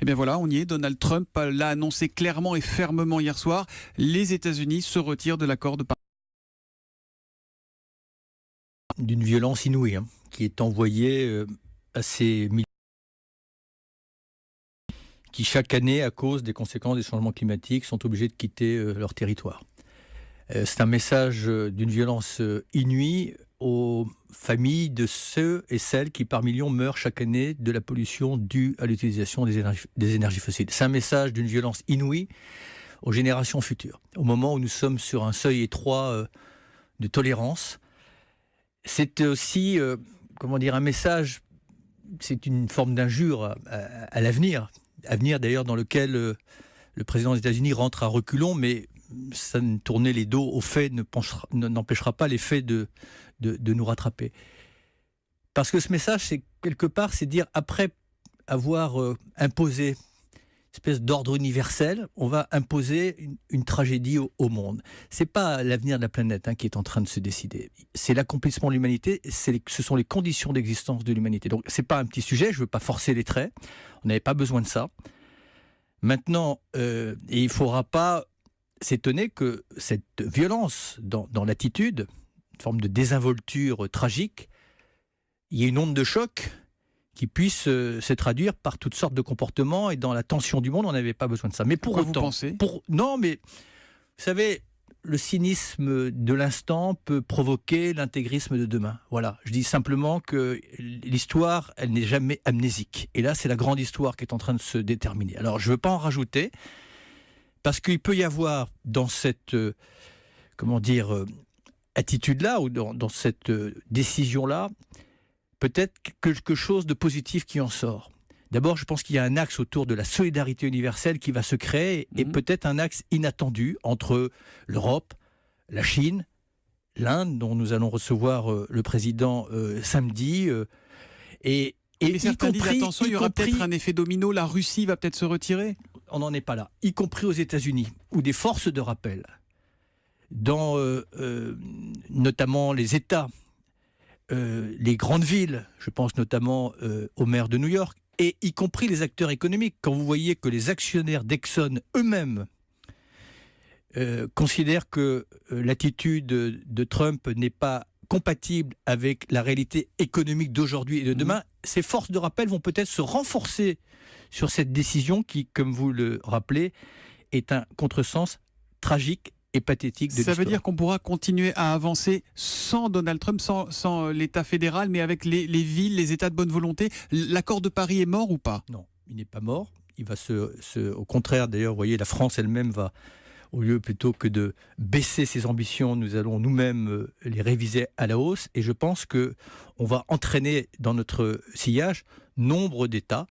Et bien voilà, on y est. Donald Trump l'a annoncé clairement et fermement hier soir. Les États-Unis se retirent de l'accord de Paris. D'une violence inouïe qui est envoyée à ces militaires qui chaque année, à cause des conséquences des changements climatiques, sont obligés de quitter leur territoire. C'est un message d'une violence inouïe aux familles de ceux et celles qui par millions meurent chaque année de la pollution due à l'utilisation des énergies fossiles. C'est un message d'une violence inouïe aux générations futures. Au moment où nous sommes sur un seuil étroit de tolérance, c'est aussi un message, c'est une forme d'injure à l'avenir. Avenir d'ailleurs dans lequel le président des États-Unis rentre à reculons, mais ça ne tourner les dos aux faits n'empêchera pas les faits de nous rattraper. Parce que ce message, c'est quelque part, c'est dire, après avoir imposé une espèce d'ordre universel, on va imposer une tragédie au monde. C'est pas l'avenir de la planète qui est en train de se décider. C'est l'accomplissement de l'humanité, ce sont les conditions d'existence de l'humanité. Donc c'est pas un petit sujet, je veux pas forcer les traits, on n'avait pas besoin de ça. Maintenant, il ne faudra pas s'étonner que cette violence dans l'attitude, une forme de désinvolture tragique, il y ait une onde de choc qui puisse se traduire par toutes sortes de comportements, et dans la tension du monde, on n'avait pas besoin de ça. Mais pour autant, vous pensez non, mais vous savez, le cynisme de l'instant peut provoquer l'intégrisme de demain. Voilà, je dis simplement que l'histoire, elle n'est jamais amnésique. Et là, c'est la grande histoire qui est en train de se déterminer. Alors, je ne veux pas en rajouter, parce qu'il peut y avoir dans cette, attitude-là, ou dans cette décision-là, peut-être quelque chose de positif qui en sort. D'abord, je pense qu'il y a un axe autour de la solidarité universelle qui va se créer, et peut-être un axe inattendu entre l'Europe, la Chine, l'Inde, dont nous allons recevoir le président samedi, et certains disent, attention, il y aura peut-être un effet domino, la Russie va peut-être se retirer. On n'en est pas là, y compris aux États-Unis, où des forces de rappel, dans notamment les États, les grandes villes, je pense notamment au maire de New York, et y compris les acteurs économiques. Quand vous voyez que les actionnaires d'Exxon eux-mêmes considèrent que l'attitude de Trump n'est pas compatible avec la réalité économique d'aujourd'hui et de demain, ces forces de rappel vont peut-être se renforcer sur cette décision qui, comme vous le rappelez, est un contresens tragique et pathétique de l'histoire. Ça veut dire qu'on pourra continuer à avancer sans Donald Trump, sans l'État fédéral, mais avec les villes, les États de bonne volonté. L'accord de Paris est mort ou pas ? Non, il n'est pas mort. Il va au contraire, d'ailleurs, vous voyez, la France elle-même va, au lieu plutôt que de baisser ses ambitions, nous allons nous-mêmes les réviser à la hausse. Et je pense qu'on va entraîner dans notre sillage nombre d'États